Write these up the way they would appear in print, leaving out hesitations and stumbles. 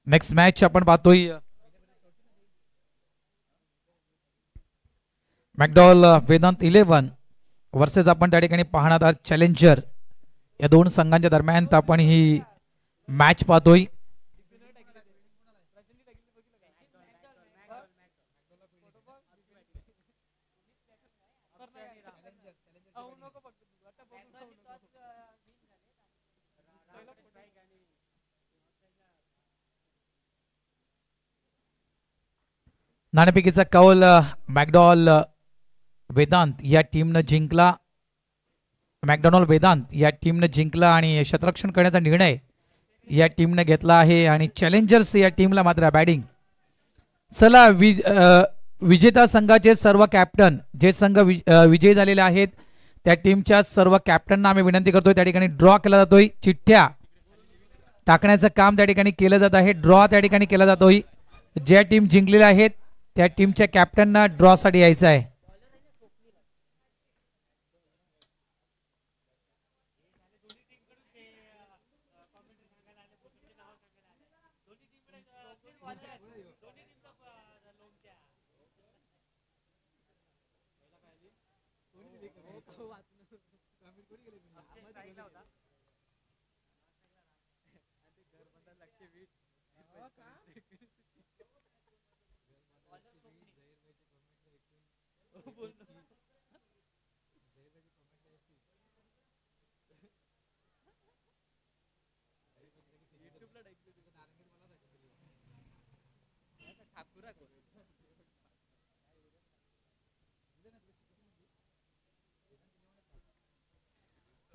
Next match आपण पाहतोय McDowell वेदांत 11 versus आपण त्या ठिकाणी पाहणार आहोत चॅलेंजर. या दोन संघांच्या दरम्यान आपण ही मॅच पाहतोय. नाणेफेकीचा कौल मॅकडॉल वेदांत या टीमनं जिंकला. मॅकडॉनल्ड वेदांत या टीमनं जिंकला आणि क्षेत्ररक्षण करण्याचा निर्णय या टीमनं घेतला आहे आणि चॅलेंजर्स या टीमला मात्र बॅटिंग. चला विजेता संघाचे सर्व कॅप्टन जे संघ विजयी झालेले आहेत त्या टीमच्या सर्व कॅप्टनना आम्ही विनंती करतोय त्या ठिकाणी ड्रॉ केला जातोय. चिठ्ठ्या टाकण्याचं काम त्या ठिकाणी केलं जात आहे. ड्रॉ त्या ठिकाणी केला जातोय. ज्या टीम जिंकलेल्या आहेत त्या टीमच्या कॅप्टनना ड्रॉ साठी यायचं आहे.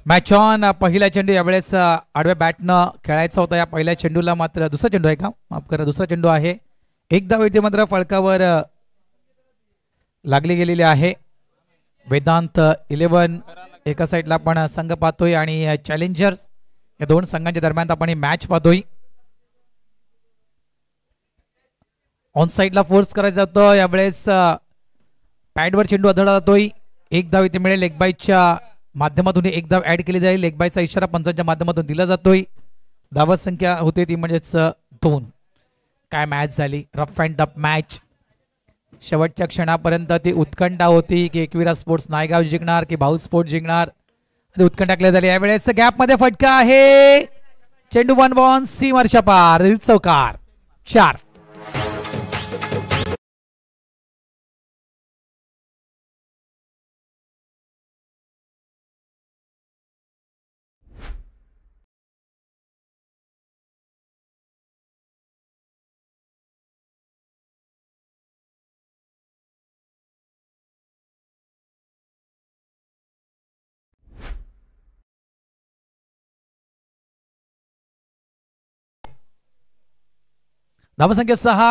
Match on. पहिला चेंडू यावेळेस आडव्या बॅटनं खेळायचा होता. या पहिल्या चेंडूला मात्र दुसरा चेंडू आहे का माफ करा दुसरा चेंडू आहे. एकदा वेळी मात्र फळकावर लागली गेलेली आहे. वेदांत 11 एका साईडला आपण संघ पाहतोय आणि चॅलेंजर या दोन संघांच्या दरम्यान आपण ही मॅच पाहतोय. ऑन साईडला फोर्स करायचा जातो. यावेळेस पॅडवर चेंडू आढळला जातोय. एक धाव इथे मिळेल. लेगबाईच्या माध्यमातून एक धाव ऍड केली जाईल. लेगबाईचा इशारा पंचांच्या माध्यमातून दिला जातोय. धावा संख्या होते ती म्हणजेच 2. काय मॅच झाली. Rough and tough match. शेवटच्या क्षणापर्यंत ती उत्कंठा होती की एकविरा स्पोर्ट्स नायगाव जिंकणार की भाऊ स्पोर्ट्स जिंकणार. उत्कंठा टाकली झाली. यावेळेस गॅप मध्ये फटका आहे. चेंडू 1 बॉन सीमारच्या पार. चौकार 4. धावसंख्या 6.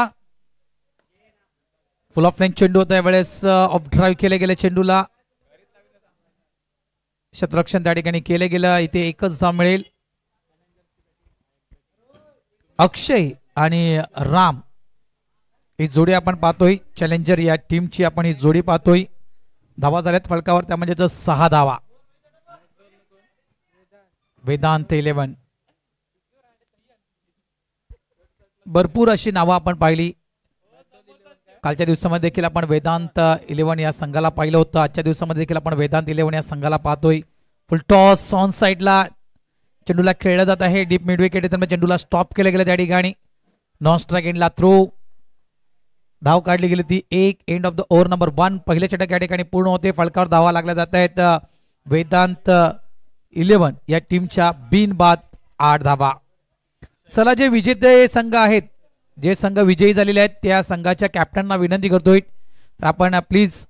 फुल ऑफ लेंथ चेंडू होता. यावेळेस ऑफ ड्राईव्ह केले गेले चेंडूला. क्षेत्ररक्षण त्या ठिकाणी केले गेलं. इथे एकच धाव मिळेल. अक्षय आणि राम ही जोडी आपण पाहतोय. चॅलेंजर या टीमची आपण ही जोडी पाहतोय. धावा झाल्यात फलकावर त्या म्हणजेच 6 धावा. वेदांत 11 भरपूर अशी नावं आपण पाहिली. कालच्या दिवसामध्ये देखील आपण वेदांत 11 या संघाला पाहिलं होतं. आजच्या दिवसामध्ये देखील आपण वेदांत 11 या संघाला पाहतोय. फुल टॉस ऑन साइडला चेंडूला खेळलं जात आहे. डीप मिड विकेट येताना चेंडूला स्टॉप केलं गेलं त्या ठिकाणी. नॉन स्ट्राईक एंडला थ्रो. धाव काढली गेली ती 1. End of the over number 1. पहिले षटक या ठिकाणी पूर्ण होते. फलकावर धावा लागल्या जात आहेत. वेदांत 11 या टीमच्या बिनबाद 8 धावा. चला जे विजेते संघ आहेत जे संघ विजयी झालेले आहेत त्या संघाच्या कॅप्टनना विनंती करतोय आपण प्लीज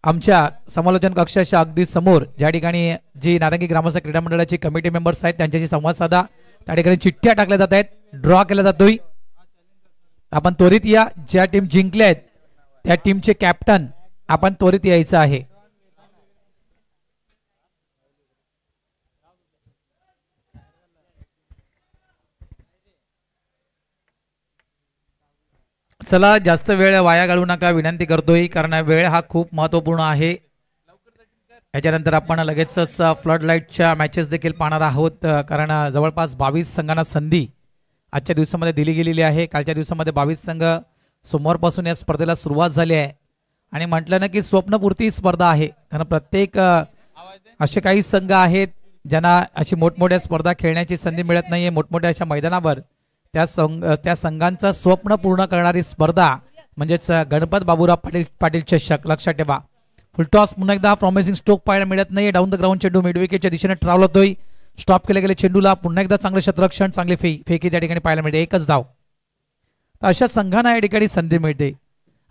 आमच्या समालोचन कक्षाच्या अगदी समोर ज्या ठिकाणी जी नारंगी ग्रामस्थ क्रीडा मंडळाची कमिटी मेंबर्स आहेत त्यांच्याशी संवाद साधा. त्या ठिकाणी चिठ्ठ्या टाकल्या जात आहेत. ड्रॉ केला जातोय. आपण त्वरित या. ज्या टीम जिंकल्या आहेत त्या टीमचे कॅप्टन आपण त्वरित यायचं आहे. चला जास्त वेळ वाया घालवू नका विनंती करतोय कारण वेळ हा खूप महत्वपूर्ण आहे. याच्यानंतर आपण लगेचच फ्लड लाईटच्या मॅचेस देखील पाहणार आहोत कारण जवळपास 22 संघांना संधी आजच्या दिवसामध्ये दिली गेलेली आहे. कालच्या दिवसामध्ये 22 संघ सोमवारपासून या स्पर्धेला सुरुवात झाली आहे आणि म्हटलं ना की स्वप्नपूर्ती स्पर्धा आहे. कारण प्रत्येक असे काही संघ आहेत ज्यांना अशी मोठमोठ्या स्पर्धा खेळण्याची संधी मिळत नाहीये. मोठमोठ्या अशा मैदानावर त्या संघांचं स्वप्न पूर्ण करणारी स्पर्धा म्हणजेच गणपत बाबूराव पाटील चषक. लक्षात ठेवा. फुलटॉस पुन्हा एकदा प्रॉमिसिंग स्ट्रोक पाहायला मिळत नाही. डाऊन द ग्राउंड चेंडू मिडविकेटच्या दिशेने ट्रॅव्हल होतोय. स्टॉप केले गेले चेंडूला पुन्हा एकदा चांगलं क्षेत्ररक्षण, चांगली फेकी त्या ठिकाणी पाहायला मिळते. एकच धाव. तर अशा संघांना या ठिकाणी संधी मिळते.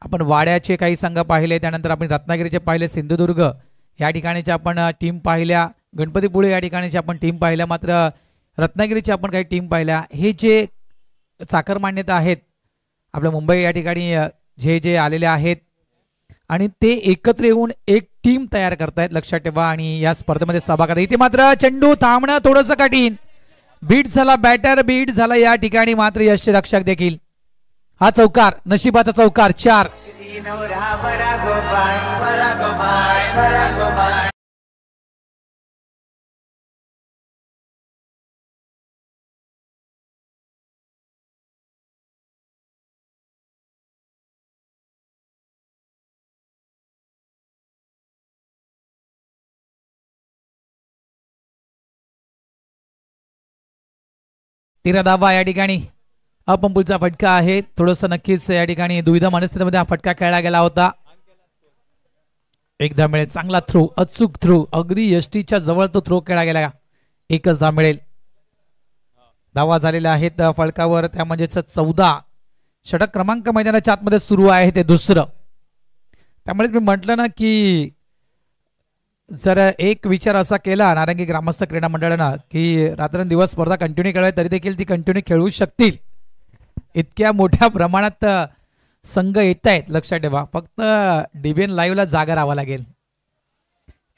आपण वाड्याचे काही संघ पाहिले, त्यानंतर आपण रत्नागिरीचे पाहिले, सिंधुदुर्ग या ठिकाणीच्या आपण टीम पाहिल्या, गणपतीपुळे या ठिकाणीची आपण टीम पाहिल्या, मात्र रत्नागिरीची आपण काही टीम पाहिल्या. हे जे चाकरमान्यता आहेत आपल्या मुंबई या ठिकाणी जे आलेले आहेत आणि ते एकत्र येऊन एक टीम तयार करतायत. लक्षात ठेवा. आणि या स्पर्धेमध्ये सहभाग. इथे मात्र चेंडू थांबणं थोडंसं कठीण. बीट झाला बॅटर, बीट झाला या ठिकाणी मात्र यष्टीरक्षक देखील. हा चौकार, नशिबाचा चौकार. 4 13 धावा या ठिकाणी. अपंपुलचा फटका आहे. थोडंसं नक्कीच या ठिकाणी दुविधा मनस्थितीमध्ये हा फटका खेळला गेला होता. एकदा मिळेल. चांगला थ्रो, अचूक थ्रो, अगदी यष्टीच्या जवळ तो थ्रो खेळला गेला. एकच धाव मिळेल. धावा झालेल्या आहेत फलकावर, त्या म्हणजेच 14. षटक क्रमांक मैदानाच्या आतमध्ये सुरू आहे ते दुसरं. त्यामुळे मी म्हटलं ना की जर एक विचार असा केला नारंगी ग्रामस्थ क्रीडा मंडळानं की रात्रंदिवस स्पर्धा कंटिन्यू खेळावी तरी देखील ती कंटिन्यू खेळू शकतील. इतक्या मोठ्या प्रमाणात संघ येत आहेत. लक्षात ठेवा. फक्त डीबीएन लाईव्हला जागा राहावं लागेल.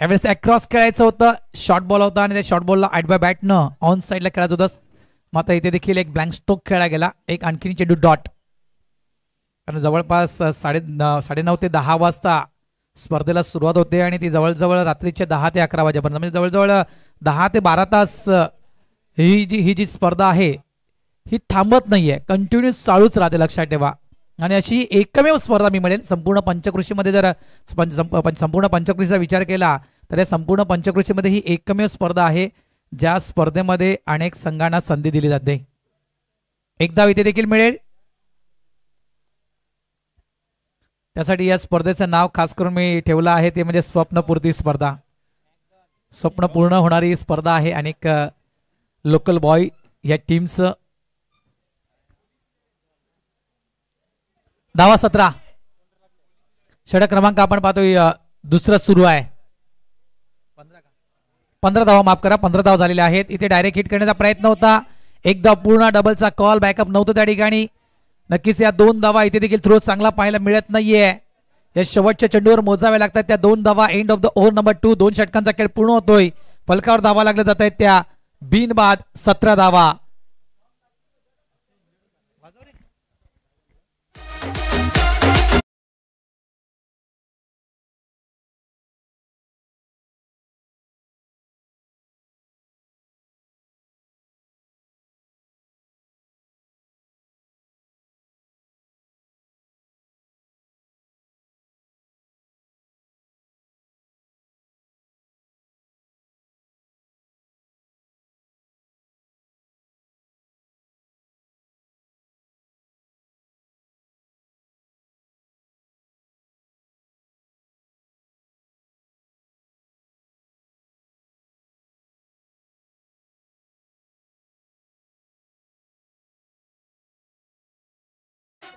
यावेळेस अक्रॉस खेळायचं होतं. शॉर्ट बॉल होता आणि त्या शॉर्ट बॉलला आउट बाय बॅटनं ऑन साईडला खेळायचं होतं. मात्र इथे देखील एक ब्लँक स्ट्रोक खेळला गेला. एक आणखीन चेंडू डॉट. कारण जवळपास 9:30 ते 10 वाजता स्पर्धेला सुरुवात होते आणि ती जवळजवळ रात्रीच्या 10 ते 11 वाजेपर्यंत, म्हणजे जवळजवळ 10 ते 12 तास ही जी स्पर्धा आहे ही थांबत नाहीये. कंटिन्यू चालूच राहते. लक्षात ठेवा. आणि अशी एकमेव स्पर्धा मी म्हणेल संपूर्ण पंचकृषीमध्ये. जर संपूर्ण पंचकृषीचा विचार केला तर या संपूर्ण पंचकृषीमध्ये ही एकमेव स्पर्धा आहे ज्या स्पर्धेमध्ये अनेक संघांना संधी दिली जाते. एक धाव इथे देखील मिळेल. त्यासाठी या स्पर्धेचं नाव खास करून मी ठेवलं आहे ते म्हणजे स्वप्नपूर्ती स्पर्धा. स्वप्न पूर्ण होणारी स्पर्धा आहे. अनेक लोकल बॉय या टीमचं. धावा 17. षटक क्रमांक आपण पाहतोय दुसरं सुरू आहे. 15 धावा, माफ करा, 15 धावा झालेल्या आहेत. इथे डायरेक्ट हिट करण्याचा प्रयत्न होता. एक धाव पूर्ण, डबलचा कॉल, बॅकअप नव्हतं त्या ठिकाणी. नक्कीच या 2 धावा इथे देखील थ्रो चांगला पाहायला मिळत नाहीये. या शेवटच्या चेंडूवर मोजाव्या लागतात त्या 2 धावा. End of the over number 2. 2 षटकांचा खेळ पूर्ण होतोय. फलकावर धावा लागल्या जात आहेत त्या बिनबाद 17 धावा.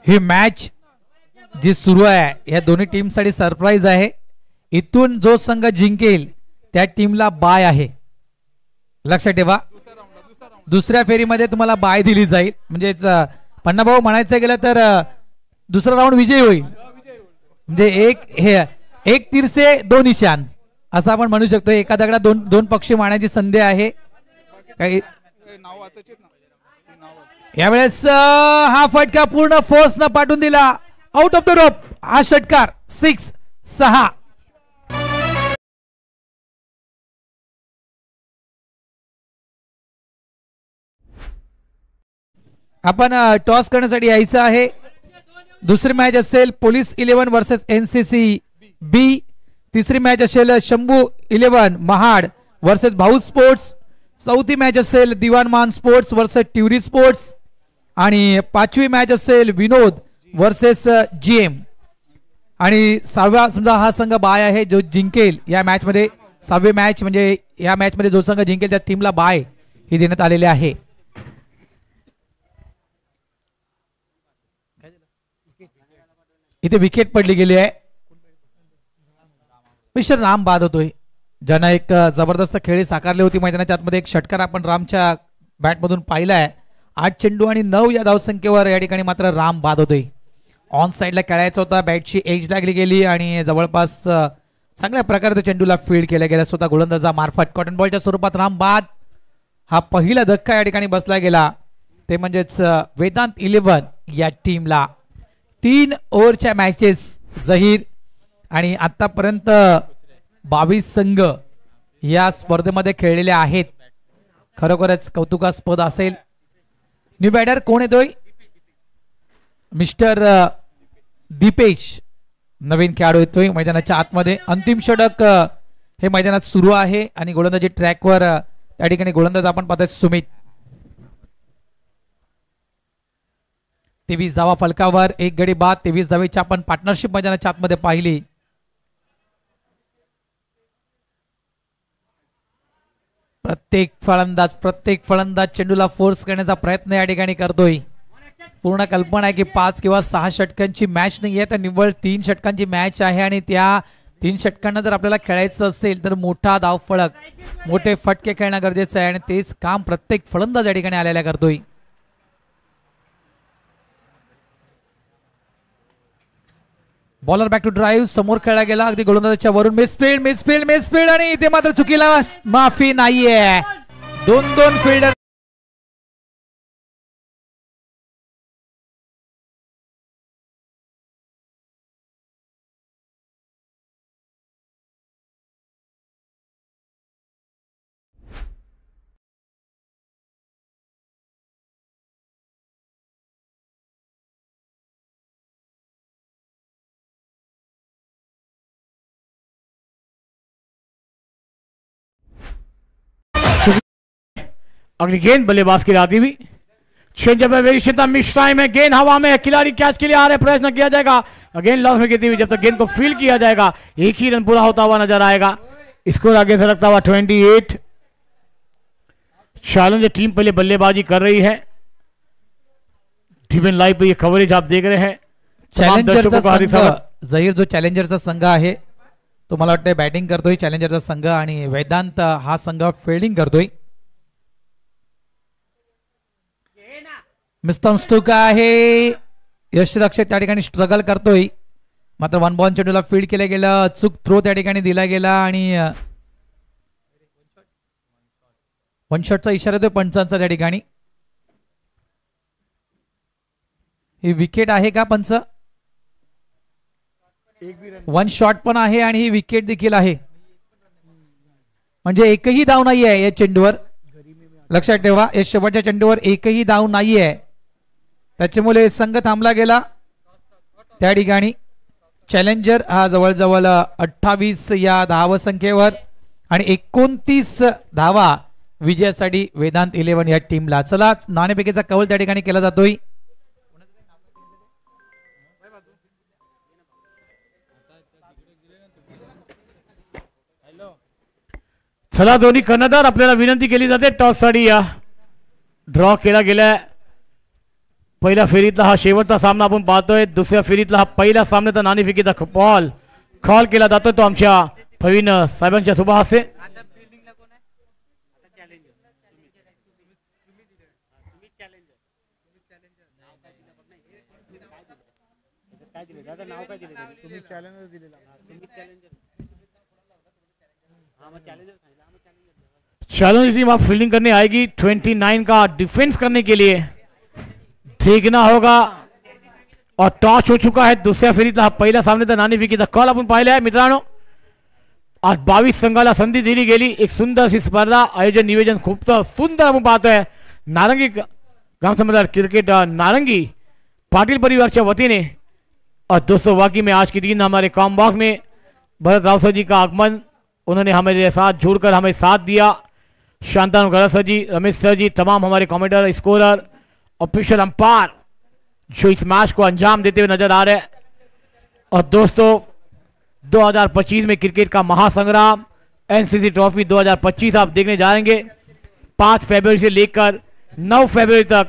ही मॅच जी सुरू आहे या दोन्ही टीम साठी सरप्राईज आहे. इथून जो संघ जिंकेल त्या टीमला बाय आहे. लक्षात ठेवा. दुसऱ्या फेरीमध्ये तुम्हाला बाय दिली जाईल. म्हणजेच पन्ना भाऊ म्हणायचं गेलं तर दुसरा राऊंड विजयी होईल. म्हणजे एक तीर से 2 निशान असं आपण म्हणू शकतो. एका दगडात दोन पक्षी मारण्याची संधी आहे. काही यावेळेस हा फटका पूर्ण फोर्स न पाठवून दिला. Out of the rope. हा षटकार 6. आपण टॉस करण्यासाठी यायचं आहे. दुसरी मॅच असेल पोलीस 11 वर्सेस NCC बी. तिसरी मॅच असेल शंभू 11 महाड वर्सेस भाऊ स्पोर्ट्स. चौथी मॅच असेल दिवानमान स्पोर्ट्स वर्सेस ट्युरी स्पोर्ट्स. आणि पाचवी मॅच असेल विनोद वर्सेस GM. आणि सहाव्या समजा हा संघ बाय आहे जो जिंकेल या मॅच मध्ये. 6वी मॅच म्हणजे या मॅच मध्ये जो संघ जिंकेल त्या टीमला बाय ही देण्यात आलेली आहे. इथे विकेट पडली गेली आहे. मिस्टर राम बाद होतोय ज्यानं एक जबरदस्त खेळी साकारली होती मैदानाच्या आतमध्ये. एक षटकार आपण रामच्या बॅटमधून पाहिलाय. 8 चेंडू आणि 9 या धावसंख्येवर या ठिकाणी मात्र राम बाद होतोय. ऑन साइडला खेळायचा होता. बॅटची एज लागली गेली आणि जवळपास चांगल्या प्रकारे तो चेंडूला फील्ड केला गेला स्वतः गोलंदाजा मार्फत. कॉटन बॉलच्या स्वरूपात राम बाद. हा पहिला धक्का या ठिकाणी बसला गेला ते म्हणजेच वेदांत 11 या टीमला. 3 ओव्हरच्या मॅचेस जहीर आणि आतापर्यंत 22 संघ या स्पर्धेमध्ये खेळलेले आहेत. खरोखरच कौतुकास्पद असेल. न्यू बॅटर कोण येतोय? मिस्टर दीपेश नवीन खेळाडू येतोय मैदानाच्या आतमध्ये. अंतिम षटक हे मैदानात सुरू आहे आणि गोलंदाजी ट्रॅकवर त्या ठिकाणी गोलंदाज आपण पाहतोय सुमित. 23 धावा फलकावर, 1 गडी बाद. 23 धावेची आपण पार्टनरशिप मैदानाच्या आतमध्ये पाहिली. प्रत्येक फलंदाज चेंडूला फोर्स करण्याचा प्रयत्न या ठिकाणी करतोय. पूर्ण कल्पना आहे की 5 किंवा 6 षटकांची मॅच नाही आहे तर निव्वळ 3 षटकांची मॅच आहे आणि त्या 3 षटकांना जर आपल्याला खेळायचं असेल तर मोठा धाव फलक, मोठे फटके खेळणं गरजेचं आहे आणि तेच काम प्रत्येक फलंदाज या ठिकाणी आलेला करतोय. Bowler back to drive. समोर खेळला गेला अगदी गोलंदाजाच्या वरून. मिसफील्ड आणि इथे मात्र चुकीला माफी नाहीये. 2 फिल्डर अगली गेंद बल्लेबाज की आती हुई. चेंजअप वेरिएशन मिस टाइम है. गेंद हवा में, खिलाड़ी कैच के लिए आ रहे, प्रयत्न किया जाएगा. गेंद लॉस में गिरती हुई. जब तक गेंद को फील्ड किया जाएगा 1 ही रन पूरा होता हुआ नजर आएगा. स्कोर आगे से लगता हुआ 28. चैलेंजर टीम पहले बल्लेबाजी कर रही है. टीवी लाइव पे ये कवरेज आप देख रहे हैं. जहीर जो चॅलेंजरचा संघ आहे तो मला वाटतं बॅटिंग करतोय चॅलेंजरचा संघ आणि वेदांत हा संघ फिल्डिंग करतोय. मिस्टर स्टोक आहे. यशरक्षक त्या ठिकाणी स्ट्रगल करतोय मात्र 1 बॉल चेंडूला फील्ड केलं गेलं. चूक थ्रो त्या ठिकाणी दिला गेला आणि 1 शॉटचा इशारा देतोय पंचांचा त्या ठिकाणी. ही विकेट आहे का पंच? 1 शॉट पण आहे आणि ही विकेट देखील आहे. म्हणजे एकही धाव नाही आहे या चेंडूवर. लक्षात ठेवा या शेवटच्या चेंडूवर एकही धाव नाही आहे. त्याच्यामुळे संघ थांबला गेला त्या ठिकाणी. चॅलेंजर हा जवळजवळ 28 या धावसंख्येवर आणि 29 धावा विजयासाठी वेदांत 11 या टीमला. चला नाणेफेकीचा कौल त्या ठिकाणी केला जातोय. चला दोन्ही कर्णधार आपल्याला विनंती केली जाते टॉस साठी या ड्रॉ केला गेलाय. पहिल्या फेरीतला हा शेवटचा सामना आपण पाहतोय. दुसऱ्या फेरीतला हा पहिला सामन्याचा नाणेफेकीचा बॉल कॉल केला जातो तो आमच्या प्रवीण साहेबांच्या शुभ हस्ते. चैलेंजर टीम आप फील्डिंग करने आएगी. 29 का डिफेंस करने के लिए देखना होगा और टॉस हो चुका है. दुसऱ्या फेरीतला पहिला सामन्याचा नाणेफेकीचा कॉल आपण पाहिला आहे मित्रांनो. आज 22 संघाला संधी दिली गेली. एक सुंदर सी स्पर्धा आयोजन नियोजन खूप सुंदर आपण पाहतोय. नारंगी ग्रामसमाधान क्रिकेट नारंगी पाटिल परिवार वतीने। और दोस्तों वाकई में आज के दिन हमारे कॉम बॉक्स में भरत राव सर जी का आगमन, उन्होंने हमारे साथ जुड़कर हमें साथ दिया। शांतानु गड़ा सर जी, रमेश सर जी, तमाम हमारे कमेंटर, स्कोरर, ऑफिशियल अंपायर जो इस मैच को अंजाम देते हुए नजर आ रहे हैं। और दोस्तों 2025 में क्रिकेट का महासंग्राम एनसीसी ट्रॉफी 2025 आप देखने जाएंगे। 5 फरवरी से लेकर 9 फरवरी तक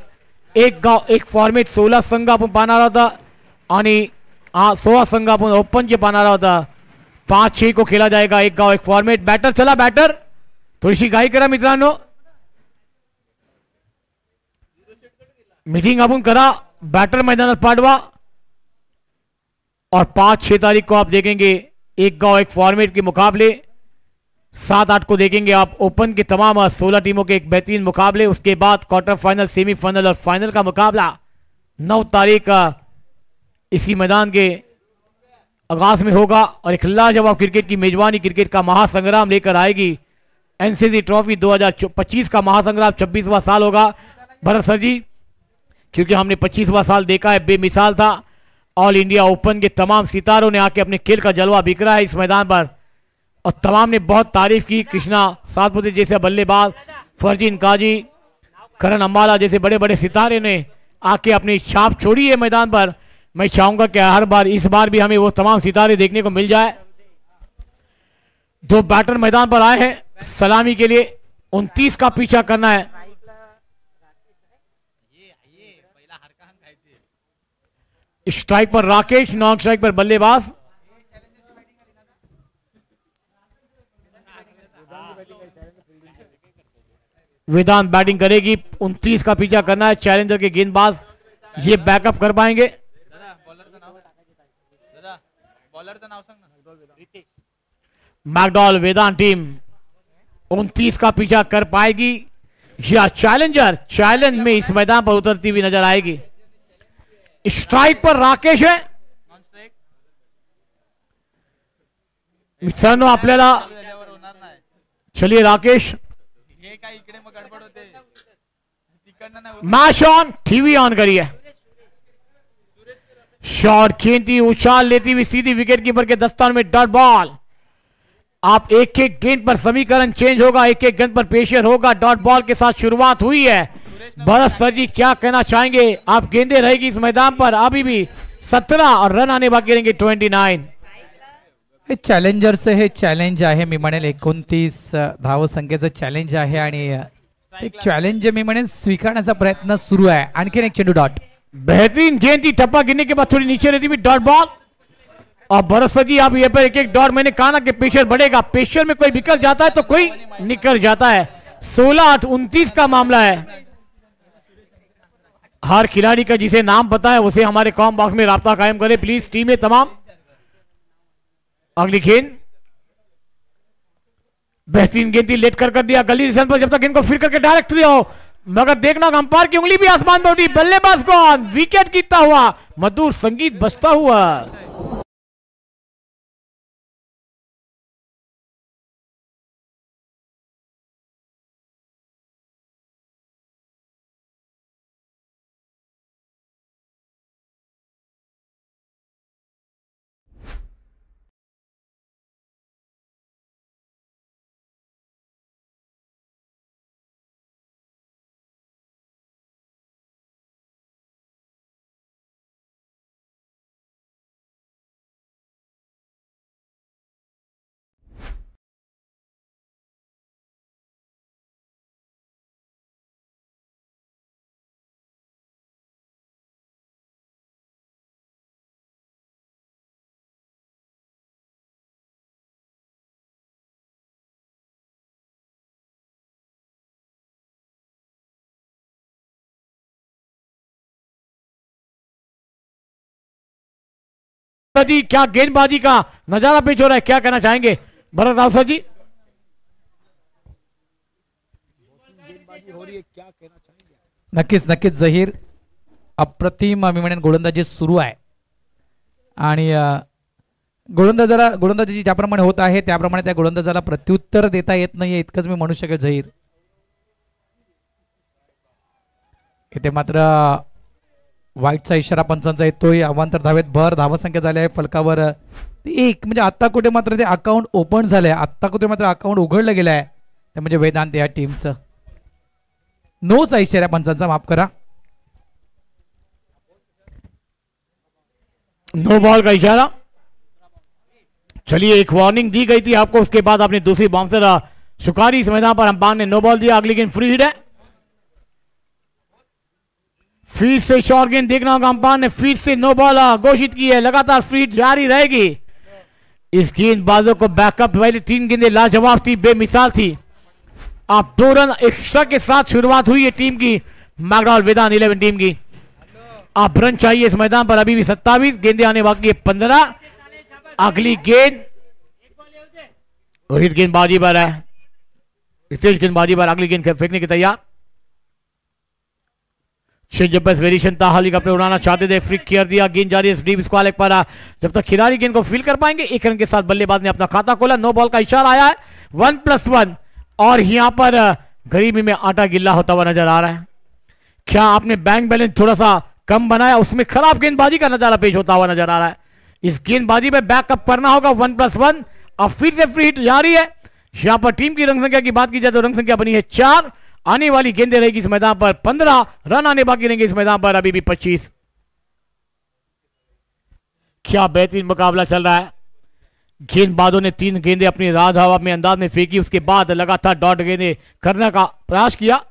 एक गांव एक फॉर्मेट 16 संघ आपण पाहणार होता आणि 16 संघ आपण ओपन के पाहणार होता। 5-6 को खेला जाएगा, एक गांव एक फॉर्मेट। बैटर चला, बैटर थोडीशी घाई करा मित्रांनो, मीटिंग आपण करा, बैटर मैदानात पाठवा। और 5-6 तारीख को आप देखेंगे एक गांव एक फॉर्मेट के मुकाबले। 7-8 को देखेंगे आप ओपन के तमाम 16 टीमों के एक बेहतरीन मुकाबले। उसके बाद क्वार्टर फाइनल, सेमीफाइनल और फाइनल का मुकाबला 9 तारीख का इसी मैदान के आगाज में होगा। और एक लाजवाब क्रिकेट की मेजबानी, क्रिकेट का महासंग्राम लेकर आएगी एनसीसी ट्रॉफी 2025 का महासंग्राम। 26वां साल होगा भरत सर जी, क्योंकि हमने 25वां साल देखा है, बेमिसाल था। ऑल इंडिया ओपन के तमाम सितारों ने आके अपने खेल का जलवा बिखरा है इस मैदान पर, और तमाम ने बहुत तारीफ की। कृष्णा सातपुते जैसे बल्लेबाज, फरजीन काजी, करण अंबाला जैसे बड़े बड़े सितारे ने आके अपनी छाप छोड़ी है मैदान पर। मैं चाहूंगा कि हर बार इस बार भी हमें वो तमाम सितारे देखने को मिल जाए। 2 बैटर मैदान पर आए हैं सलामी के लिए, 29 का पीछा करना है। स्ट्राइक पर राकेश, नॉन स्ट्राइक पर बल्लेबाज। वेदांत बैटिंग करेगी, 29 का पीछा करना है। चैलेंजर के गेंदबाज ये बैकअप कर पाएंगे। मैकडॉल वेदांत टीम 29 का पीछा कर पाएगी या चैलेंजर चैलेंज में इस मैदान पर उतरती हुई नजर आएगी। स्ट्राइक पर राकेश है मित्रांनो आपल्याला। चलिए Rakesh, match on, TV on करिए। शॉट खेलती उछाल लेती हुई सीधी विकेट कीपर के दस्तान में डॉट बॉल। आप एक एक गेंद पर समीकरण चेंज होगा, एक एक गेंद पर पेशर होगा। डॉट बॉल के साथ शुरुआत हुई है। भरत सर जी क्या कहना चाहेंगे? आप गेंदें रहेगी इस मैदान पर, अभी भी 17 और रन आने बाकी रहेंगे 29। हे चॅलेंजरचं हे चॅलेंज आहे, मी म्हणेल 29 धावसंख्येचं चॅलेंज आहे आणि एक चॅलेंज मी म्हणेन स्वीकारण्याचा प्रयत्न सुरू आहे। आणखीन एक चेंडू डॉट, बेहतरीन गेंद थी, टप्पा गिरने के बाद थोड़ी नीचे रहती हुई डॉट बॉल। और भरत सर जी आप ये पर एक एक डॉट, मैंने कहा ना कि प्रेशर बढ़ेगा, प्रेशर में कोई बिखर जाता है तो कोई निकल जाता है। 16-8-29 का मामला है। हर खिलाड़ी का जिसे नाम पता है उसे हमारे कॉम बॉक्स में राब्ता कायम करें प्लीज, टीमें तमाम। अगली गेंद बेहतरीन गेंद थी, लेट कर दिया गली निशान पर, जब तक गेंद को फिर करके डायरेक्ट हो, मगर देखना अंपायर की उंगली भी आसमान पर उठी। बल्लेबाज को विकेट गिरता हुआ, मधुर संगीत बजता हुआ। जी क्या गेंदबाजी का नजारा पेश हो रहा है, क्या कहना चाहेंगे भरत राव सर जी? नक्कीच नक्कीच जहीर, अप्रतिम मी म्हणेन गोलंदाजी सुरू आहे आणि गोलंदाजी ज्याप्रमाणे होत आहे त्याप्रमाणे त्या गोलंदाजाला प्रत्युत्तर देता येत नाहीये इतकंच मी म्हणू शकेल जहीर। इथे मात्र वाईटचा इशारा पंचांचा येतोय. अवांतर धावेत भर. धावसंख्या झाली आहे फलकावर 1. म्हणजे आत्ता कुठे मात्र ते अकाउंट ओपन झालंय. आत्ता कुठे मात्र अकाउंट उघडलं गेलं आहे. ते म्हणजे वेदांत या टीमचं. नोचा इशारा पंचांचा, माफ करा. नो बॉल का इशारा. चलिए, एक वार्निंग दी गई थी आपको, उसके बाद आपने दूसरी बाउंसर शुकारी इस मैदान पर अंपायर ने नो बॉल दिया. अगली गेंद फ्री हिट है. फिर से शॉर्ट गेंद देखना होगा. अंपायर ने फिर से नो बॉल घोषित की है. लगातार फ्री हिट जारी रहेगी. इस गेंदबाजों को बैकअप पहले 3 गेंदें लाजवाब थी, बेमिसाल थी. आप 2 रन एक्स्ट्रा के साथ शुरुआत हुई है टीम की, मैकडॉल वेदांत 11 टीम की. आप रन चाहिए इस मैदान पर. अभी भी 27 गेंदें आने बाकी है, 15. अगली गेंद रोहित गेंदबाजी पर है. रितेश गेंदबाजी पर. अगली गेंद फेंकने की तैयार. जबरदस्त वेरिएशन था. हाली कपड़े उड़ाना चाहते थे, फ्लिक किया दिया. गेंद जारी है डीप स्क्वायर पर. जब तक खिलाड़ी गेंद को फील कर पाएंगे, 1 रन के साथ बल्लेबाज ने अपना खाता खोला. नो बॉल का इशारा आया है. 1+1. और यहां पर गरीबी में आटा गिल्ला होता हुआ नजर आ रहा है. क्या आपने बैंक बैलेंस थोड़ा सा कम बनाया, उसमें खराब गेंदबाजी का नजारा पेश होता हुआ नजर आ रहा है. इस गेंदबाजी में बैकअप करना होगा. 1+1. अब फिर से फ्री हिट जारी है. यहां पर टीम की रंग संख्या की बात की जाए तो रंग संख्या बनी है 4. आने वाली गेंदें रहेगी इस मैदान पर 15. रन आने बाकी रहेंगे इस मैदान पर अभी भी 25. क्या बेहतरीन मुकाबला चल रहा है. गेंदबाजों ने 3 गेंदें अपनी राह हवा में अंदाज में फेंकी. उसके बाद लगातार डॉट गेंदें करने का प्रयास किया.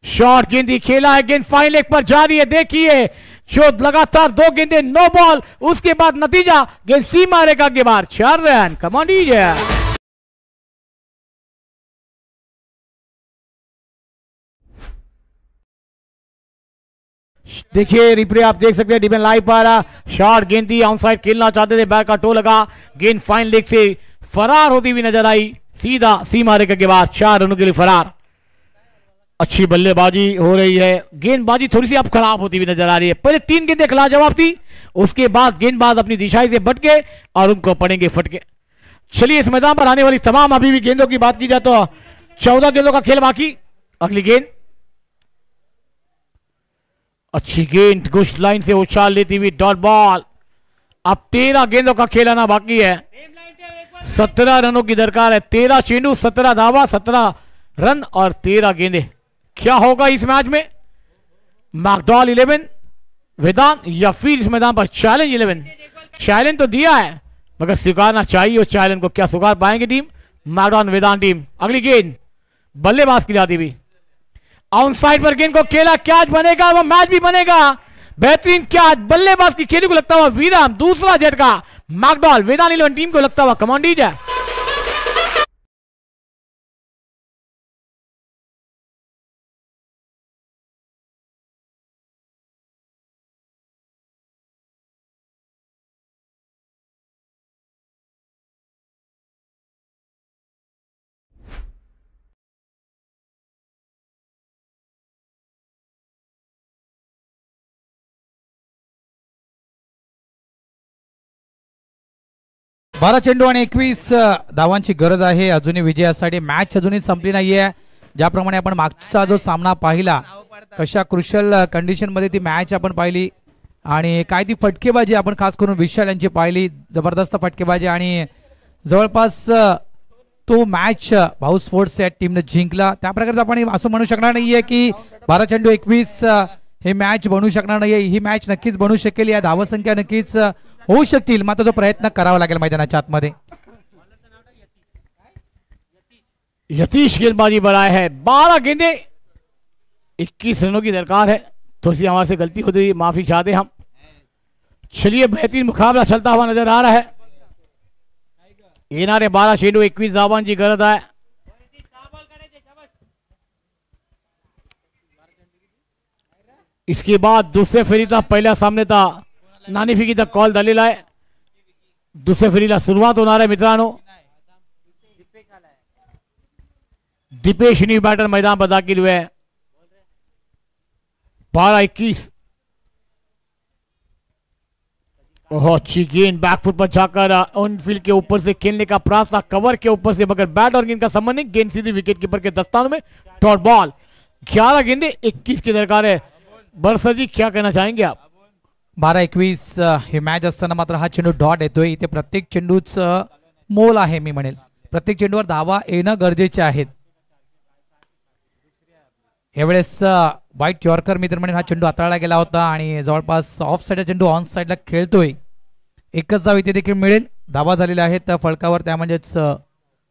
शॉर्ट गेंदी खेला है. गेंद फाइन लेग पर जारी है. देखिए, जो लगातार 2 गेंदें नो बॉल. उसके बाद नतीजा गेंद सीमा रेखा के बाहर 4 रन. Come on DJ. देखिए रिप्ले आप देख सकते हैं डिफेंस लाइव पर. शॉर्ट गेंद थी, ऑनसाइड खेलना चाहते थे, बैक का टो लगा. गेंद फाइन लेग से फरार होती हुई नजर आई. सीधा सीमा रेखा के बाद 4 रनों के लिए फरार. अच्छी बल्लेबाजी हो रही है. गेंदबाजी थोड़ी सी अब खराब होती हुई नजर आ रही है. पहले 3 गेंदें लाजवाब थी, उसके बाद गेंदबाज अपनी दिशाई से भटके और उनको पड़ेंगे फटके. चलिए, इस मैदान पर आने वाली तमाम अभी भी गेंदों की बात की जाए तो 14 गेंदों का खेल बाकी. अगली गेंद अच्छी गेंद कुछ लाइन से उछाल लेती हुई डॉट बॉल. अब 13 गेंदों का खेल आना बाकी है. 17 रनों की दरकार है. 13 चेंडू, 17 धावा, 17 रन और 13 गेंदें. क्या होगा इस मैच में? मैकडॉल 11 वेदांत या फिर इस मैदान पर चैलेंज 11? चैलेंज तो दिया है मगर स्वीकारना चाहिए. उस चैलेंज को क्या स्वीकार पाएंगे टीम मैकडॉल वेदांत टीम? अगली गेंद बल्लेबाज की जाती हुई ऑन साइड पर गेंद को खेला. कैच बनेगा, वो मैच भी बनेगा. बेहतरीन कैच बल्लेबाज की खेली को लगता हुआ विराम. दूसरा झटका मैकडॉल वेदांत 11 टीम को लगता हुआ. Command DJ. बारा चेंडू आणि 21 धावांची गरज आहे अजूनही विजयासाठी. मॅच अजूनही संपली नाहीये. ज्याप्रमाणे आपण मागचा जो सामना पाहिला, कशा क्रुशियल कंडिशन मध्ये ती मॅच आपण पाहिली आणि काय ती फटकेबाजी आपण खास करून विशाल यांची पाहिली. जबरदस्त फटकेबाजी आणि जवळपास तो मॅच भाऊ स्पोर्ट्स या टीमने जिंकला. त्या प्रकारचं आपण असं म्हणू शकणार नाहीये की 12 चेंडू 21 हे मॅच बनू शकणार नाहीये. ही मॅच नक्कीच बनू शकेल. या धावसंख्या नक्कीच होऊ शकतील, मात्र तो प्रयत्न करावा लागेल मैदानाच्या आतमध्ये. यतीश गेंदबाजी बनाए है. 12 गेंदे 21 रनों की दरकार है. थोड़ी सी हमारे से गलती होती है, माफी चाहते हम. चलिए, बेहतरीन मुकाबला चलता हुआ नजर आ रहा है. येणारे 12 चेंडू 21 धावांची गरज आहे. इसके बाद दुसऱ्या फेरीचा पहिल्या सामन्याचा नाणेफेकीचा कॉल झालेला आहे. दुसऱ्या फेरीला सुरुवात होणार आहे मित्रांनो. दीपेश न्यू बैटर मैदान पर दाखिल हुए. 12-21. अच्छी गेंद बैकफुट पर जाकर ऑन फील्ड के ऊपर से खेलने का प्रयास था, कवर के ऊपर से, मगर बैट और गेंद का संबंध नहीं. गेंद सीधी विकेट कीपर के दस्तानों में. Dot ball. 11 गेंदे 21 की दरकार है। बरसा जी क्या कहना चाहेंगे आप? 12-21 हे मॅच असताना मात्र हा चेंडू डॉट येतोय. इथे प्रत्येक चेंडूच मोल आहे. मी म्हणेल प्रत्येक चेंडूवर धावा येणं गरजेचे आहेत. यावेळेस व्हाईट यॉर्कर मित्र म्हणेल हा चेंडू हाताळला गेला होता आणि जवळपास ऑफ साईडचा चेंडू ऑन साईडला खेळतोय. एकच धाव इथे देखील मिळेल. धावा झालेल्या आहेत फलकावर, त्या म्हणजेच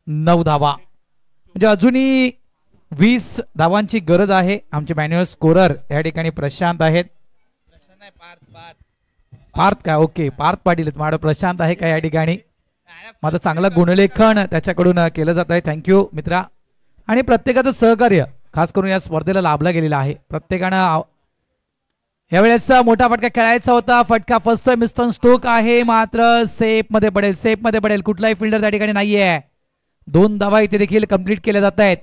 9 धावा. म्हणजे अजूनही 20 धावांची गरज आहे. आमचे मॅन्युअल स्कोरर या ठिकाणी प्रशांत आहेत. पार्थ का? ओके, पार्थ पाटील माझं प्रशांत आहे का या ठिकाणी? माझं चांगलं गुणलेखन त्याच्याकडून केलं जात आहे. थँक्यू मित्रा. आणि प्रत्येकाचं सहकार्य खास करून या स्पर्धेला लाभला गेलेला आहे. प्रत्येकानं यावेळेस मोठा फटका खेळायचा होता. फटका फसतोय. मिस्टर स्टोक आहे मात्र सेफ मध्ये पडेल. सेफ मध्ये पडेल. कुठलाही फिल्डर त्या ठिकाणी नाहीये. 2 धावा इथे देखील कंप्लीट केल्या जात आहेत.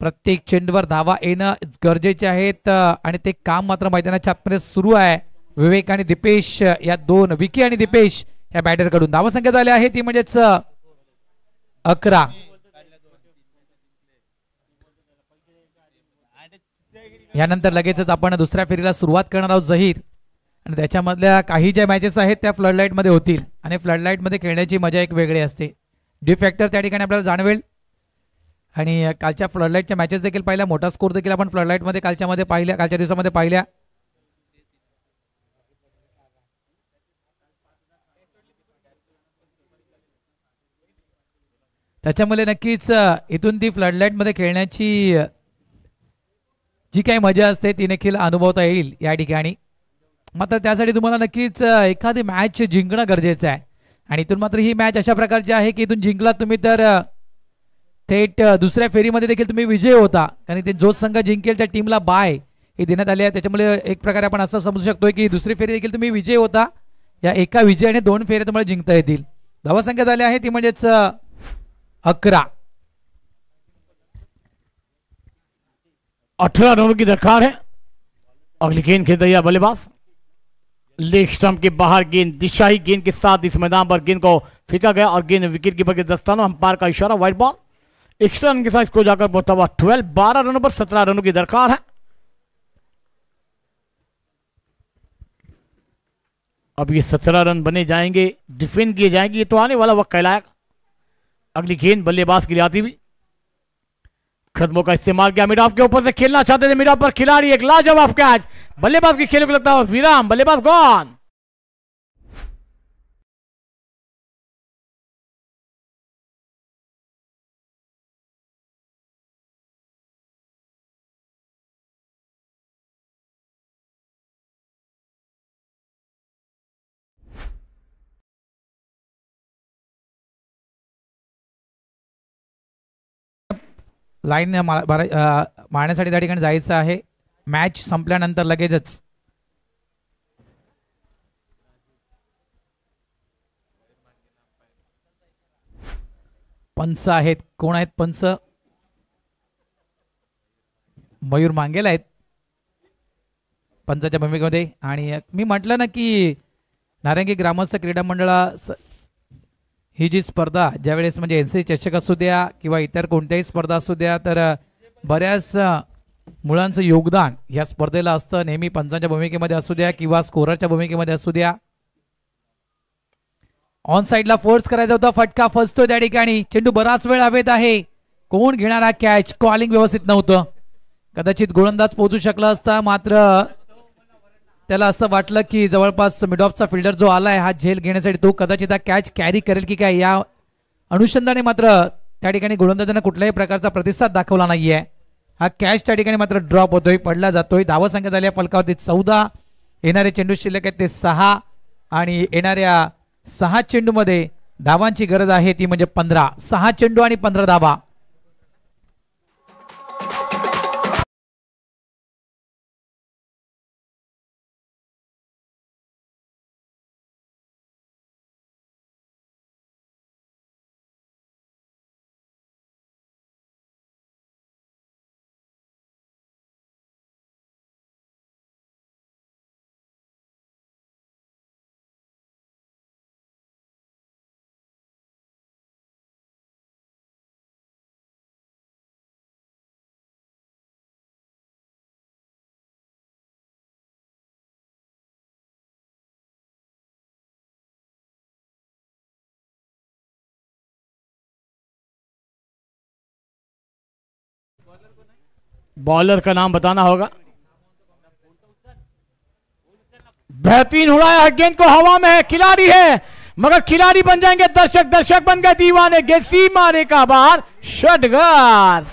प्रत्येक चेंडूवर धावा येणं गरजेचे आहेत आणि ते काम मात्र मैदानाच्या आतमध्ये सुरू आहे. विवेक आणि दीपेश या 2 विकी आणि दीपेश या बॅटर कडून धावा संख्या झाली आहे ती म्हणजेच 11. यानंतर लगेचच आपण दुसऱ्या फेरीला सुरुवात करणार आहोत जहीर. आणि त्याच्यामधल्या काही ज्या मॅचेस आहेत त्या फ्लड लाईट मध्ये होतील आणि फ्लड लाईट मध्ये खेळण्याची मजा एक वेगळी असते. डी फॅक्टर त्या ठिकाणी आपल्याला जाणवेल. आणि कालच्या फ्लड लाईटच्या मॅचेस देखील पाहिल्या. मोठा स्कोर देखील आपण फ्लड लाईट मध्ये कालच्या दिवसामध्ये पाहिल्या. त्याच्यामुळे नक्कीच इथून ती फ्लड लाईट मध्ये खेळण्याची जी काही मजा असते ती देखील अनुभवता येईल या ठिकाणी. मात्र त्यासाठी तुम्हाला नक्कीच एखादी मॅच जिंकणं गरजेचं आहे. आणि इथून मात्र ही मॅच अशा प्रकारची आहे की इथून जिंकलात तुम्ही तर थेट दुसऱ्या फेरीमध्ये देखील तुम्ही विजय होता. कारण ते जो संघ जिंकेल त्या टीमला बाय हे देण्यात आले आहे. त्याच्यामुळे एक प्रकारे आपण असं समजू शकतो की दुसरी फेरी देखील तुम्ही विजय होता. या एका विजयाने 2 फेऱ्या तुम्हाला जिंकता येतील. धावा संख्या झाली आहे ती म्हणजेच 11. 18 रनों की दरकार है. अगली गेंद खेलता है बल्लेबाज. लेग स्टंप के बाहर गेंद दिशाही गेंद के साथ इस मैदान पर गेंद को फेंका गया और गेंद विकेट कीपर के दस्तानों. अंपायर का इशारा, व्हाइट बॉल. एक्स्ट्रा रन के साथ इसको जाकर पहुंचा हुआ 12 रनों पर 17 रनों की दरकार है. अब ये 17 रन बने जाएंगे, डिफेंड किए जाएंगे, ये तो आने वाला वक्त कहलाएगा. अगली गेंद बल्लेबाज के लिए आती हुई. कदमों का इस्तेमाल किया. मिड ऑफ के ऊपर से खेलना चाहते थे. मिड ऑफ पर खिलाड़ी एक लाजवाब कैच. बल्लेबाज के खेल को लगता है विराम. बल्लेबाज गॉन. लाईन मारण्यासाठी त्या ठिकाणी जायचं आहे. मॅच संपल्यानंतर लगेचच पंच आहेत. कोण आहेत पंच? मयूर मांगेल आहेत पंचाच्या भूमिकेमध्ये. आणि मी म्हटलं ना की नारंगी ग्रामस्थ क्रीडा मंडळा ही जी स्पर्धा ज्यावेळेस म्हणजे एनसी चषक असू द्या किंवा इतर कोणत्याही स्पर्धा असू द्या तर बऱ्याच मुलांचं योगदान या स्पर्धेला असतं. नेहमी पंचांच्या भूमिकेमध्ये असू द्या किंवा स्कोररच्या भूमिकेमध्ये असू द्या. ऑन साईडला फोर्स करायचा होता. फटका फसतोय त्या ठिकाणी. चेंडू बराच वेळ हवेत आहे. कोण घेणारा कॅच? कॉलिंग व्यवस्थित नव्हतं. कदाचित गोलंदाज पोहोचू शकला असता मात्र त्याला असं वाटलं की जवळपास मिड ऑफचा फिल्डर जो आलाय हा झेल घेण्यासाठी तो कदाचित हा कॅच कॅरी करेल की काय या अनुषंगाने मात्र त्या ठिकाणी गोलंदाजांना कुठल्याही प्रकारचा प्रतिसाद दाखवला नाहीये. हा कॅच त्या ठिकाणी मात्र ड्रॉप होतोय, पडला जातोय. धावा संख्या झाली फलकावरती 14. येणारे चेंडू शिल्लक आहेत ते 6 आणि येणाऱ्या 6 चेंडूमध्ये धावांची गरज आहे ती म्हणजे 15. 6 चेंडू आणि 15 धावा. बॉलर का नाम बताना होगा। बेहतरीन उड़ाया है गेंद को, हवा में है, खिलाड़ी है मगर खिलाड़ी बन जाएंगे दर्शक, दर्शक बन गए दीवाने। गेंद सीमा रेखा बाहर, षटकार।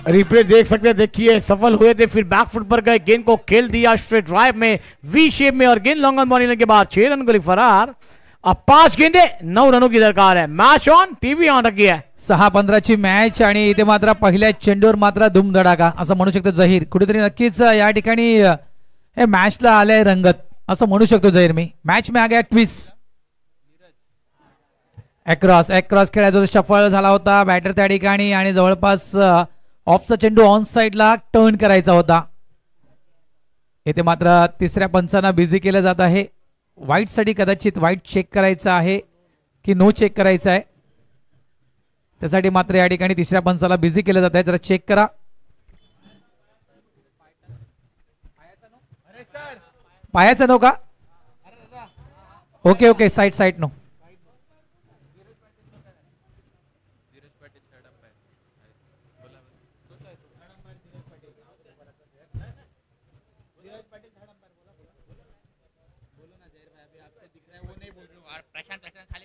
रिप्ले देख सकते हैं, देखिए सफल हुए थे, फिर बैकफुट पर गए, गेंद को खेल दिया स्ट्रेट ड्राइव में, वी शेप में, और गेंद लॉन्ग ऑन बॉलिंग के बाद 6 रन गोली फरार। अब 5 गेंदे 9 रनों की दरकार है। मॅच ऑन, टीव्ही ऑन रखी आहे। 6-15 ची मॅच आणि इथे मात्र पहिल्या चेंडूवर मात्र धूमधडाका असं म्हणू शकतो जहीर। कुठेतरी नक्कीच या ठिकाणी हे मॅचला आले रंगत असं म्हणू शकतो जहीर मी। मॅच में आ गया ट्विस्ट। अक्रॉस अक्रॉस खेळायचा सफल झाला होता बॅटर त्या ठिकाणी आणि जवळपास ऑफचा चेंडू ऑन साइडला टर्न करायचा होता। इथे मात्र तिसऱ्या पंचांना बिझी केलं जात आहे। वाईट साठी कदाचित वाईट चेक करायचा आहे की नो चेक करायचा आहे, त्यासाठी मात्र या ठिकाणी तिसऱ्या पंचाला बिझी केलं जात आहे। जरा चेक करा। पायाचा नो का? Okay okay, side side no.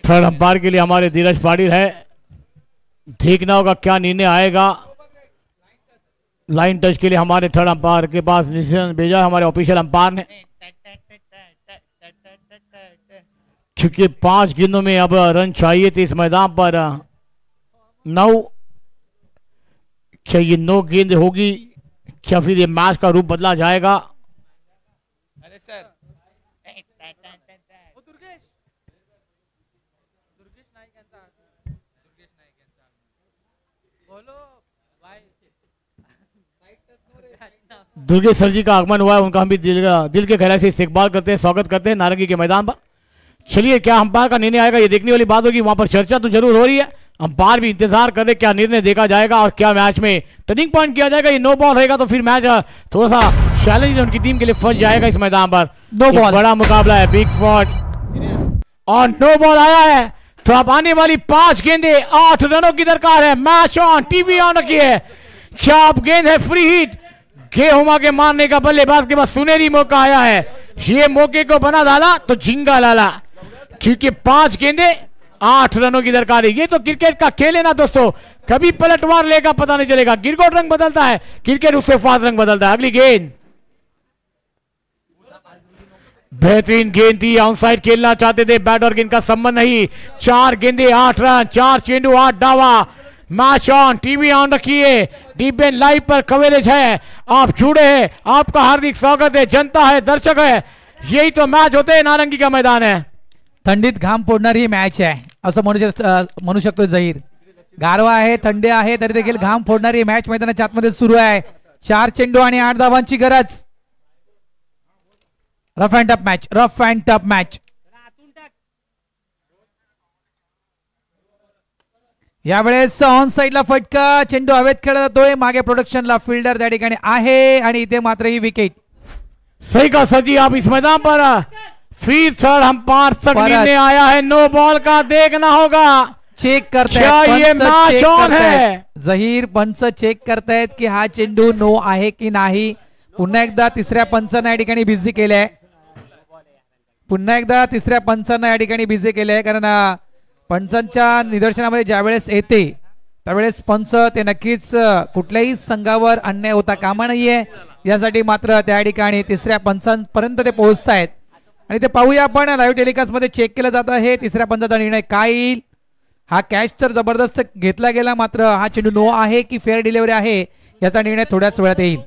Third umpire के लिए हमारे धीरज पाटिल है, देखना होगा क्या निर्णय आएगा। लाइन टच के लिए हमारे थर्ड अंपायर के पास डिसीजन भेजा हमारे ऑफिशियल अंपायर ने, क्योंकि 5 गेंदों में अब रन चाहिए थे इस मैदान पर। 9, क्या ये 9 गेंद होगी? क्या फिर ये मैच का रूप बदला जाएगा? दुर्गेश सर जी का आगमन हुआ है, उनका हम भी दिल के गहराई से इस्तकबाल करते हैं, स्वागत करते हैं नारंगी के मैदान पर। चलिए क्या अंपायर का निर्णय आएगा ये देखने वाली बात होगी। वहां पर चर्चा तो जरूर हो रही है, अंपायर भी इंतजार कर रहे क्या निर्णय देखा जाएगा और क्या मैच में टर्निंग पॉइंट किया जाएगा। ये नो बॉल रहेगा तो फिर मैच थोड़ा सा चैलेंज उनकी टीम के लिए फंस जाएगा इस मैदान पर। नो बॉल, बड़ा मुकाबला है, बिग फॉट और नो बॉल आया है। तो अब आने वाली 5 गेंदे 8 रनों की दरकार है। मैच ऑन, टीवी ऑन रखी है। क्या अब गेंद है फ्री हिट, गेहुमा के मारने का बल्लेबाज के पास सुनहरी मौका आया है। ये मौके को बना डाला तो झिंगा लाला, क्योंकि 5 गेंदे 8 रनों की दरकार है। ये तो क्रिकेट का खेल है ना दोस्तों, कभी पलटवार लेगा पता नहीं चलेगा। गिरगोट रंग बदलता है क्रिकेट, उससे फास्ट रंग बदलता है। अगली गेंद बेहतरीन गेंद थी, ऑनसाइड खेलना चाहते थे बैट और गेंद का संबंध नहीं। 4 गेंदे 8 रन, 4 चेंडू 8 डावा। मैच ऑन, टीवी ऑन रखिए, डीपीएन लाइव पर कवरेज है, आप जुड़े हैं, आपका हार्दिक स्वागत है। जनता है, दर्शक है, यही तो मैच होते हैं, नारंगी का मैदान है। थंडीत घाम फोडणारी मॅच आहे असं म्हणू शकतो जहीर। गारवा आहे, थंडी आहे, तरी देखील घाम फोडणारी मॅच मैदानाच्या आतमध्ये सुरू आहे। 4 चेंडू आणि 8 धावांची गरज। Rough and tough match, rough and tough match. यावेळेस ऑन साइडला फटका, चेंडू हवेत खेळला जातोय, मागे प्रोडक्शनला फिल्डर त्या ठिकाणी आहे आणि इथे मात्र ही विकेट। सही का सर जी, आप इस मैदान पर फिर थर्ड अंपायर तक निर्णय आया है, नो बॉल का देखना होगा। चेक करते ये मैच ऑन है, जहीर पंच चेक करतायत की हा चेंडू नो आहे की नाही। पुन्हा एकदा तिसऱ्या पंचांना या ठिकाणी बिझी केलंय, पुन्हा एकदा तिसऱ्या पंचांना या ठिकाणी बिझी केलंय, कारण पंचांच्या निदर्शनामध्ये ज्यावेळेस येते त्यावेळेस पंच ते नक्कीच कुठल्याही संघावर अन्याय होता कामा नाहीये, यासाठी मात्र त्या ठिकाणी तिसऱ्या पंचांपर्यंत ते पोहोचतायत। आणि ते पाहूया आपण लाईव्ह टेलिकास्ट मध्ये चेक केलं जात आहे तिसऱ्या पंचाचा निर्णय काय येईल। हा कॅच तर जबरदस्त घेतला गेला, मात्र हा चेंडू नो आहे की फेअर डिलिव्हरी आहे याचा निर्णय थोड्याच वेळात येईल।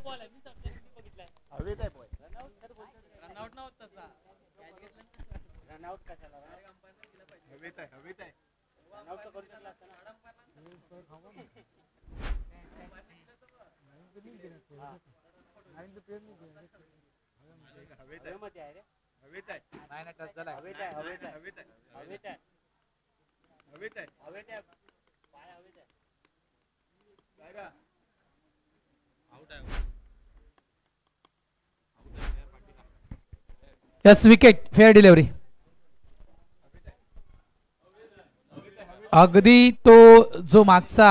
Yes wicket fair delivery. अगदी तो जो मागचा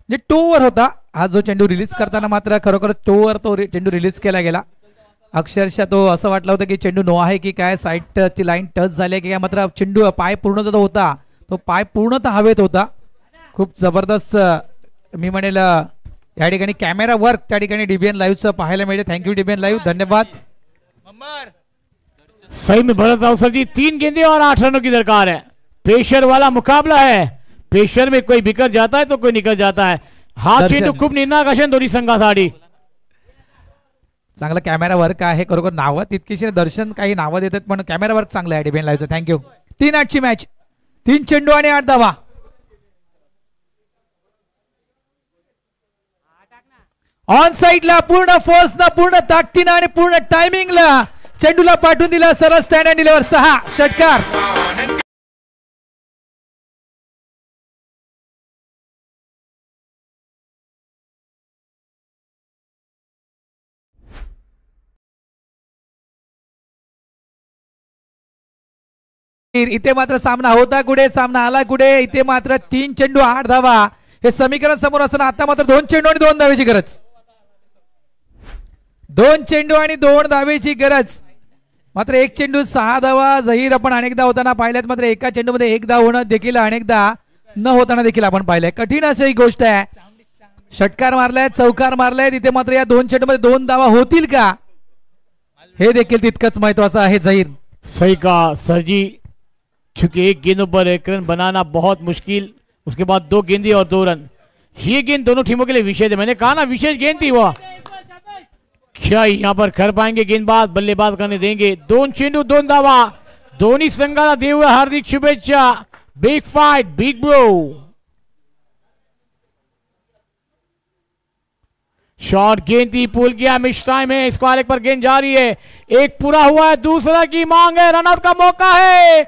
म्हणजे टोवर होता हा जो चेंडू रिलीज करताना मात्र खरोखर टोवर तो चेंडू रिलीज केला गेला. अक्षरशः तो असं वाटलं होतं की चेंडू नो आहे की काय, साईडची लाईन टच झाली की काय, मात्र चेंडू पाय पूर्ण जो होता तो पाय पूर्णतः हवेत होता. खूप जबरदस्त मी म्हणेल या ठिकाणी कॅमेरा वर्क त्या ठिकाणी डीबीएन लाईव्हचं पाहायला मिळते. थँक्यू डीबीएन लाईव्ह, धन्यवाद. सही में भरत राव सर जी 3 गेंदे और 8 रनों की दरकार है. प्रेशर वाला मुकाबला है. प्रेशर में कोई बिखर जाता है तो कोई निकल जाता है. हा चेंडू खूप निर्णायक असेल दोन्ही संघासाठी. चांगला कॅमेरा वर्क आहे. खरोखर नावं तितकीशी दर्शन काही नावं देतात पण कॅमेरा वर्क चांगलं आहे डीबीएन लाईव्हचं. थँक्यू. 3-8ची मॅच, 3 चेंडू आणि 8 धावा. ऑन साइडला पूर्ण फोर्सना, पूर्ण ताकदीनं आणि पूर्ण टायमिंगला चेंडूला पाठवून दिला. सरळ स्टँड अँड डिलिव्हर. 6 षटकार. इथे मात्र सामना होता कुठे, सामना आला कुठे. इथे मात्र 3 चेंडू 8 धावा हे समीकरण समोर असताना आता मात्र 2 चेंडू आणि 2 धावेची गरज. 2 चेंडू आणि 2 धावेची गरज. मात्र 1 चेंडू 6 धावा जहीर आपण अनेकदा होताना पाहिल्यात. मात्र एका चेंडूमध्ये 1 धाव होणं देखील अनेकदा न होताना देखील आपण पाहिलंय. कठीण अशी गोष्ट आहे. षटकार मारलाय, चौकार मारलाय, तिथे मात्र या 2 चेंडूमध्ये 2 धावा होतील का हे देखील तितकंच महत्वाचं आहे. जहीर सही कहा सर जी, क्योंकि 1 गेंदों पर 1 रन बनाना बहुत मुश्किल, उसके बाद 2 गेंदे और 2 रन. ये गेंद दोनों टीमों के लिए विशेष है. मैंने कहा ना विशेष गेंद थी वो. क्या यहाँ पर कर पाएंगे गेंदबाज, बल्लेबाज करने देंगे. 2 चेंडू 2 धावा. दोन्ही संघाला देऊया हार्दिक शुभेच्छा. Big fight, big bro. Short गेंद थी, पुल किया, मिस टाइम है. स्क्वायर पर गेंद जा रही है. एक पूरा हुआ है, दूसरा की मांग है. रनआउट का मौका है.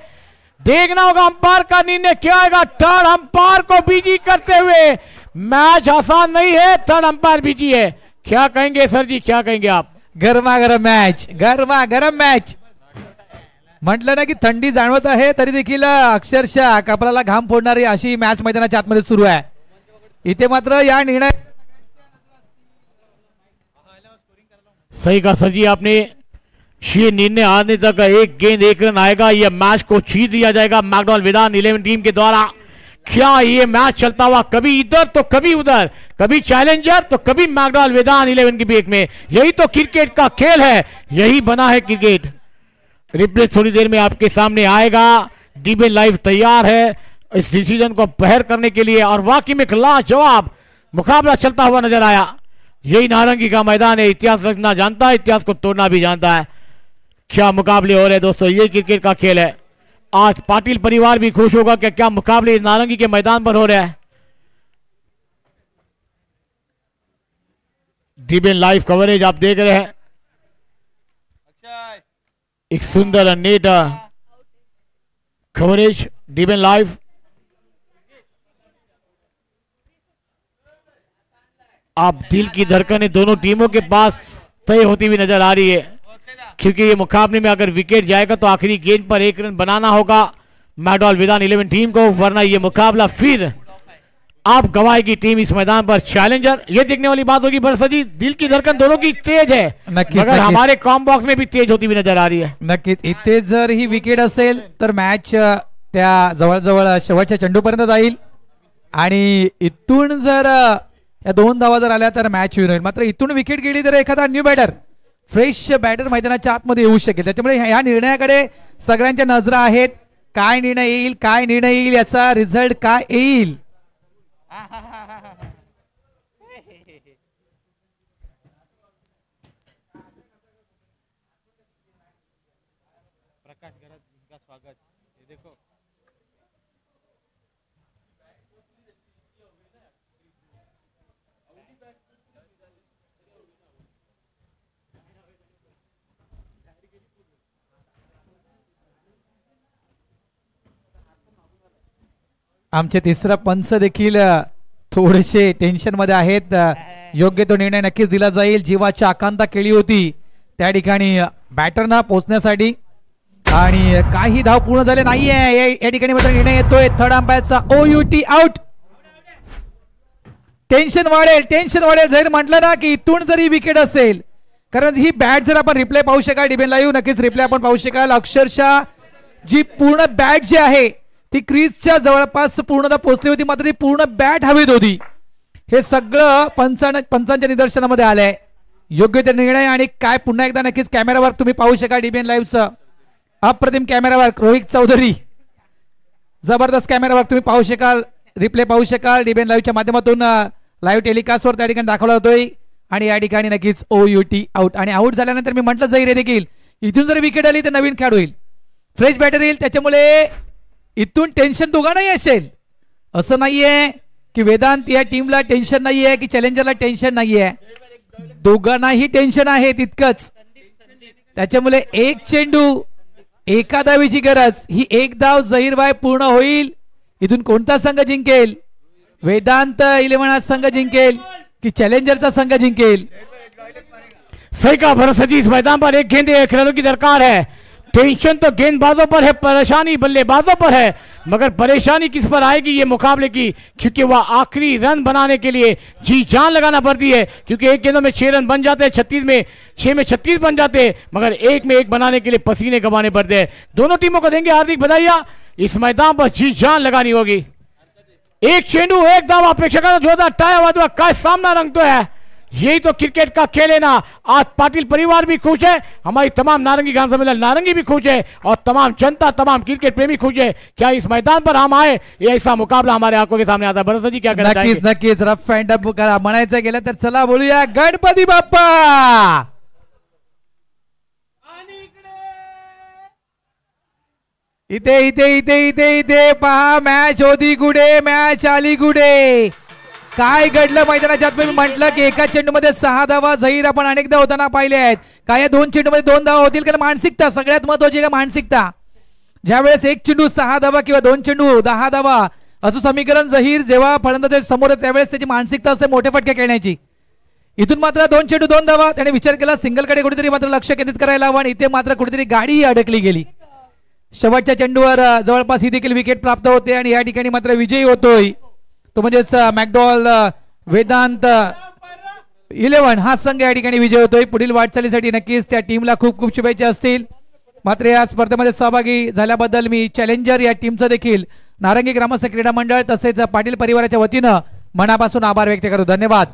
देखना होगा अंपायर का निर्णय क्या आएगा. थर्ड अंपायर को बिजी करते हुए. मैच आसान नहीं है, थर्ड अंपायर बिजी है. क्या कहेंगे सर जी, क्या कहेंगे आप. गरमागरम मॅच, गरमागरम मॅच. म्हटलं ना की थंडी जाणवत आहे तरी देखील अक्षरशः कपाळाला घाम फोडणारी अशी मॅच मैदानाच्या आतमध्ये सुरू आहे. इथे मात्र या निर्णय सही कहा सर जी आपने. ये निर्णय आने तक 1 गेंद 1 रन आएगा. यह मैच को छीन दिया जाएगा मैकडॉल मैदान 11 टीम के द्वारा. क्या ये मैच चलता हुआ कभी इधर तो कभी उधर, कभी चैलेंजर तो कभी मैकडॉल मैदान 11 के बीच में. यही तो क्रिकेट का खेल है, यही बना है क्रिकेट. रिप्ले थोड़ी देर में आपके सामने आएगा. डीबीएन लाइव तैयार है इस डिसीजन को बहर करने के लिए. और वाकई में लाजवाब मुकाबला चलता हुआ नजर आया. यही नारंगी का मैदान है. इतिहास रचना जानता है, इतिहास को तोड़ना भी जानता है. क्या मुकाबले हो रहे हैं दोस्तों, ये क्रिकेट का खेल है. आज पाटिल परिवार भी खुश होगा कि क्या मुकाबले नारंगी के मैदान पर हो रहा है. डीबीएन लाइव कवरेज आप देख रहे हैं. एक सुंदर नेट कवरेज डीबीएन लाइव. आप दिल की धड़कनें दोनों टीमों के पास तय होती हुई नजर आ रही है, क्योंकि ये मुकाबले में अगर विकेट जाएगा तो आखिरी गेंद पर 1 रन बनाना होगा मैकडॉल मैदान 11 टीम को, वरना ये मुकाबला फिर आप गवाएगी टीम इस मैदान पर चैलेंजर. ये देखने वाली बात होगी. बरसा जी दिल की धड़कन दोनों की तेज है, मगर हमारे कॉम बॉक्स में भी तेज होती हुई नजर आ रही है. नक्कीच इथे जर ही विकेट असेल तर मॅच त्या जवळजवळ शेवटच्या चेंडूपर्यंत जाईल आणि इथून जर या 2 धावा जर आल्या तर मॅच विन होईल. मात्र इथून विकेट गेली तर एखादा न्यू बॅटर, फ्रेश बॅटर मैदानाच्या आतमध्ये येऊ शकेल. त्याच्यामुळे या निर्णयाकडे सगळ्यांच्या नजरा आहेत. काय निर्णय येईल, काय निर्णय येईल, याचा रिझल्ट काय येईल. आमचे तिसरा पंच देखील थोडेसे टेन्शन मध्ये आहेत. योग्य तो निर्णय नक्कीच दिला जाईल. जीवाची आकांक्षा केली होती त्या ठिकाणी बॅटरना पोहोचण्यासाठी आणि काही धाव पूर्ण झाले नाहीये या ठिकाणी मात्र निर्णय येतोय थर्ड अंपायरचा OUT आउट. टेन्शन वाढेल जर म्हटलं ना की इथून जरी विकेट असेल, कारण ही बॅट जर आपण रिप्ले पाहू शकाल डिबेन लाईव्ह नक्कीच रिप्ले आपण पाहू शकाल. अक्षरशः जी पूर्ण बॅट जी आहे ती क्रीजच्या जवळपास पूर्णतः पोहोचली होती, मात्र ती पूर्ण बॅट हवेत होती. हे सगळं पंचांच्या निदर्शनामध्ये आलंय. योग्य ते निर्णय आणि काय पुन्हा एकदा नक्कीच कॅमेरावर तुम्ही पाहू शकाल डिबेन लाईव्हचं अप्रतिम कॅमेरावर रोहित चौधरी, जबरदस्त कॅमेरावर तुम्ही पाहू शकाल, रिप्ले पाहू शकाल डिबेन लाईव्हच्या माध्यमातून लाईव्ह टेलिकास्टवर त्या ठिकाणी दाखवला होतोय. आणि या ठिकाणी नक्कीच OUT आउट. आणि आउट झाल्यानंतर मी म्हटलं जाईल देखील इथून जर विकेट आली तर नवीन खेळाडू होईल, फ्रेश बॅटर येईल, त्याच्यामुळे इथून टेन्शन दोघांनाही असेल. असं नाहीये की वेदांत या टीमला टेन्शन नाहीये की चॅलेंजरला टेन्शन नाहीये, दोघांनाही टेन्शन आहे तितकंच. त्याच्यामुळे एक चेंडू एका धावेची गरज, ही एक धाव जहीरभाई पूर्ण होईल. इथून कोणता संघ जिंकेल, वेदांत 11 संघ जिंकेल कि चैलेंजर संघ जिंकेल? सही का भरोसा जी, इस मैदान पर एक गेंद खिलाड़ियों की दरकार है. टेंशन तो गेंदबाजों पर है, परेशानी बल्लेबाजों पर है, मगर परेशानी किस पर आएगी ये मुकाबले की, क्योंकि वह आखिरी रन बनाने के लिए जी जान लगाना पड़ती है. क्योंकि एक गेंदों में 6 रन बन जाते हैं, 36 में 6 में 36 बन जाते हैं, मगर एक में एक बनाने के लिए पसीने गंवाने पड़ते हैं. दोनों टीमों को देंगे हार्दिक बधाइयां. इस मैदान पर जी जान लगानी होगी. एक चेंडू एक दावा प्रेक्षकांना जोरदार टाळ्या वाजवा. काय सामना रंगतोय. यही तो क्रिकेट का खेल है ना. आज पाटिल परिवार भी खुश है, हमारी तमाम नारंगी गांव सम्मेलन नारंगी भी खुश है, और तमाम जनता तमाम क्रिकेट प्रेमी खुश है. क्या इस मैदान पर हम आए, ये ऐसा मुकाबला हमारे आंखों के सामने आता है. भरोसा जी क्या कहना चाहेंगे? नक्कीच रफ अँड टफ म्हणायचं गेलं तर चला बोलूया गणपती बाप्पा. इथे इथे इथे इथे इथे पहा, मॅच होती गुडे, मॅच आली गुडे. काय घडलं मैदानाच्या आत? मी म्हटलं की एका चेंडूमध्ये 6 धावा झहीर आपण अनेकदा होताना पाहिले आहेत. काय या 2 चेंडूमध्ये 2 धावा होतील? कारण मानसिकता सगळ्यात महत्वाची का मानसिकता. ज्यावेळेस एक चेंडू 6 धावा किंवा 2 चेंडू 10 धावा असं समीकरण झहीर जेव्हा फलंदाज समोर त्यावेळेस त्याची मानसिकता असते मोठे फटके खेळण्याची. इथून मात्र 2 चेंडू 2 धावा त्याने विचार केला, सिंगलकडे कुठेतरी मात्र लक्ष केंद्रित करायला हवं, आणि इथे मात्र कुठेतरी गाडी अडकली गेली. शेवटच्या चेंडूवर जवळपास ही देखील विकेट प्राप्त होते आणि या ठिकाणी मात्र विजयी होतोय तो म्हणजेच मॅकडॉल वेदांत 11 हा संघ या ठिकाणी विजय होतोय. पुढील वाटचालीसाठी नक्कीच त्या टीमला खूप खूप शुभेच्छा असतील. मात्र या स्पर्धेमध्ये सहभागी झाल्याबद्दल मी चॅलेंजर या टीमचं देखील नारंगी ग्रामस्थ क्रीडा मंडळ तसेच पाटील परिवाराच्या वतीनं मनापासून आभार व्यक्त करतो. धन्यवाद.